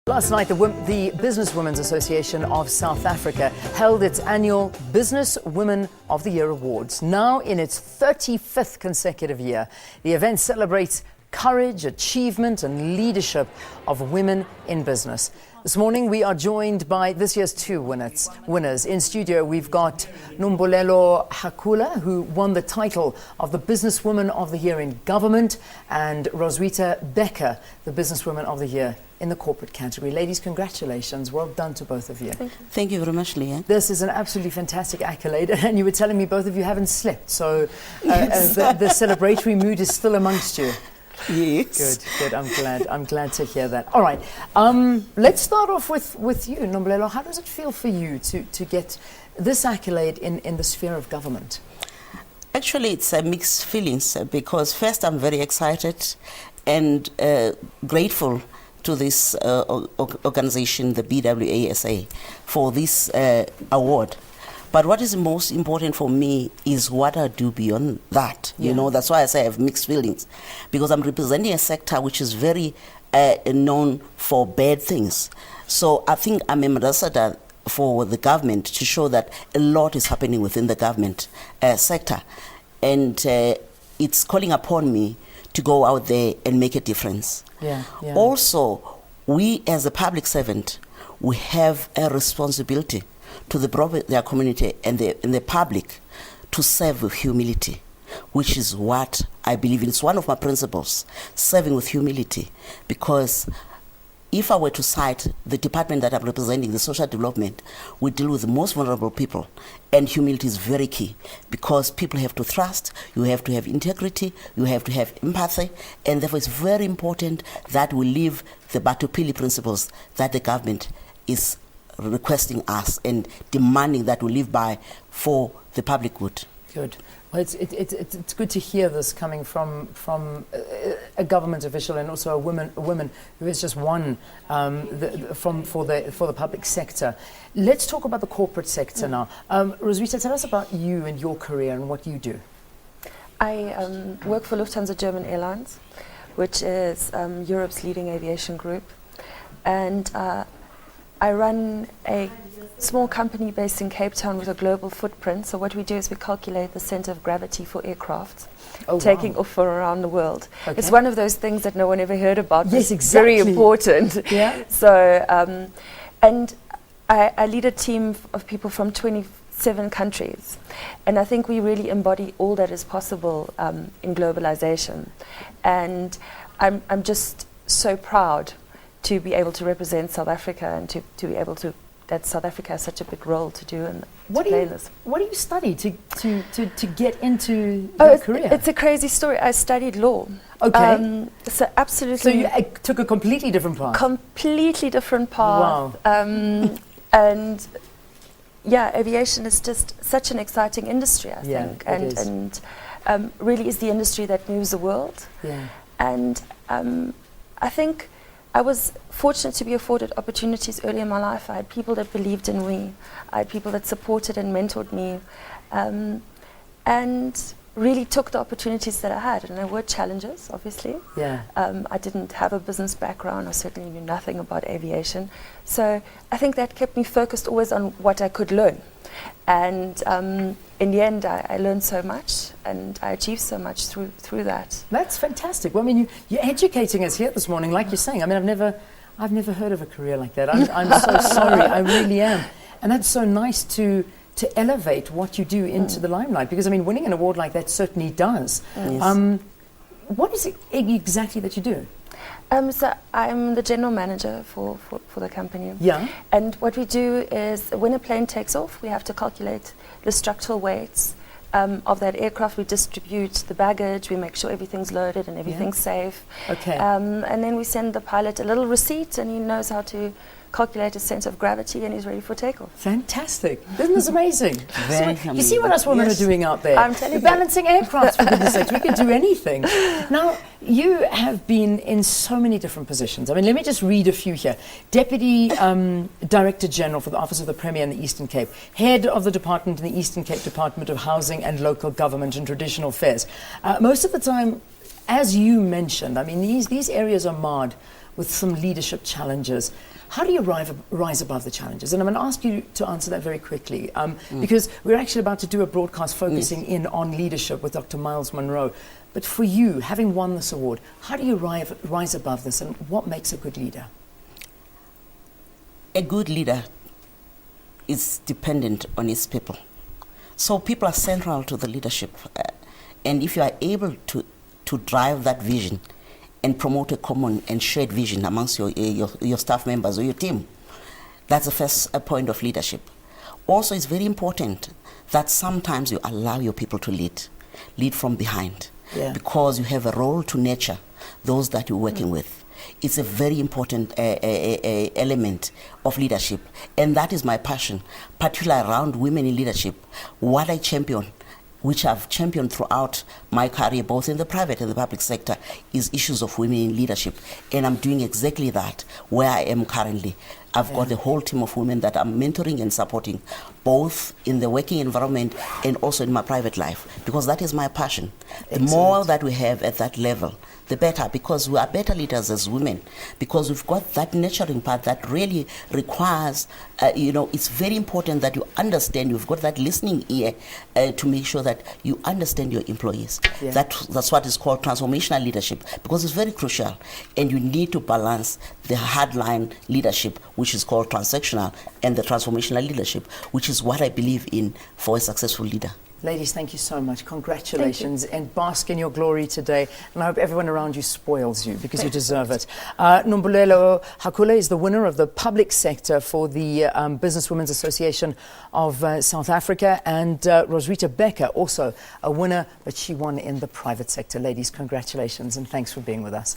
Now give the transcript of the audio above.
Last night, the Businesswomen's Association of South Africa held its annual Businesswomen of the Year Awards. Now in its 35th consecutive year, the event celebrates courage, achievement and leadership of women in business. This morning, we are joined by this year's two winners. In studio, we've got Nombulelo Hackula, who won the title of the Businesswoman of the Year in Government, and Roswitha Becker, the Businesswoman of the Year in the corporate category. Ladies, congratulations. Well done to both of you. Thank you very much, Leanne. This is an absolutely fantastic accolade, and you were telling me both of you haven't slept, so the celebratory mood is still amongst you. Yes. Good. I'm glad to hear that. All right. Let's start off with you, Nombulelo. How does it feel for you to get this accolade in the sphere of government? Actually, it's mixed feelings because first I'm very excited and grateful to this organization, the BWASA, for this award. But what is most important for me is what I do beyond that. Yeah. You know, that's why I say I have mixed feelings, because I'm representing a sector which is very known for bad things. So I think I'm an ambassador for the government to show that a lot is happening within the government sector. And it's calling upon me to go out there and make a difference. Yeah. Also, we as a public servant, we have a responsibility to their community and the public to serve with humility, which is what I believe in. It's one of my principles, serving with humility, because if I were to cite the department that I'm representing, the social development, we deal with the most vulnerable people, and humility is very key, because people have to trust, you have to have integrity, you have to have empathy, and therefore it's very important that we live the Batupili principles that the government is requesting us and demanding that we live by for the public good. Good. Well, it's good to hear this coming from a government official and also a woman who has just won for the public sector. Let's talk about the corporate sector now. Roswitha, tell us about you and your career and what you do. I work for Lufthansa German Airlines, which is Europe's leading aviation group, and I run a small company based in Cape Town with a global footprint. So what we do is we calculate the center of gravity for aircraft taking off from around the world. Okay. It's one of those things that no one ever heard about. Yes, it's exactly. Very important. Yeah. So, and I lead a team of people from 27 countries. And I think we really embody all that is possible in globalization. And I'm just so proud to be able to represent South Africa and to be able to, that South Africa has such a big role to do and to play in this. What do you study to get into your career? It's a crazy story. I studied law. Okay. So absolutely. So you took a completely different path. Completely different path. Wow. And yeah, aviation is just such an exciting industry, I think. And really is the industry that moves the world. Yeah. And I think I was fortunate to be afforded opportunities early in my life. I had people that believed in me. I had people that supported and mentored me, and really took the opportunities that I had. And there were challenges, obviously. Yeah. I didn't have a business background. I certainly knew nothing about aviation. So I think that kept me focused always on what I could learn. And in the end, I learned so much, and I achieved so much through that. That's fantastic. Well, I mean, you're educating us here this morning, like you're saying. I mean, I've never heard of a career like that. I'm so sorry. I really am. And that's so nice to elevate what you do into the limelight, because I mean, winning an award like that certainly does. Yes. What is it exactly that you do? So I'm the general manager for the company. Yeah. And what we do is when a plane takes off, we have to calculate the structural weights of that aircraft. We distribute the baggage, we make sure everything's loaded and everything's safe. Okay. And then we send the pilot a little receipt, and he knows how to calculate his sense of gravity, and he's ready for takeoff. Fantastic. Isn't this amazing? Very you see what us women are doing out there? I'm telling you. Balancing aircraft, for goodness sakes. We can do anything. Now, you have been in so many different positions. I mean, let me just read a few here. Deputy Director General for the Office of the Premier in the Eastern Cape, Head of the Department in the Eastern Cape Department of Housing and Local Government and Traditional Affairs. Most of the time, as you mentioned, I mean, these areas are marred with some leadership challenges. How do you rise above the challenges? And I'm going to ask you to answer that very quickly, because we're actually about to do a broadcast focusing in on leadership with Dr. Miles Monroe. But for you, having won this award, how do you rise above this, and what makes a good leader? A good leader is dependent on his people. So people are central to the leadership. And if you are able to drive that vision and promote a common and shared vision amongst your staff members or your team, that's the first point of leadership. Also, it's very important that sometimes you allow your people to lead from behind, because you have a role to nurture those that you're working with. It's a very important element of leadership, and that is my passion, particularly around women in leadership. What I champion, which I've championed throughout my career, both in the private and the public sector, is issues of women in leadership. And I'm doing exactly that where I am currently. I've got a whole team of women that I'm mentoring and supporting, both in the working environment and also in my private life, because that is my passion. Excellent. The more that we have at that level, the better, because we are better leaders as women, because we've got that nurturing part that really requires, it's very important that you understand, you've got that listening ear to make sure that you understand your employees. That's what is called transformational leadership, because it's very crucial, and you need to balance the hardline leadership, which is called transactional, and the transformational leadership, which is what I believe in for a successful leader. Ladies, thank you so much. Congratulations, and bask in your glory today. And I hope everyone around you spoils you, because you deserve it. Nombulelo Hackula is the winner of the public sector for the Businesswomen's Association of South Africa, and Roswitha Becker, also a winner, but she won in the private sector. Ladies, congratulations, and thanks for being with us.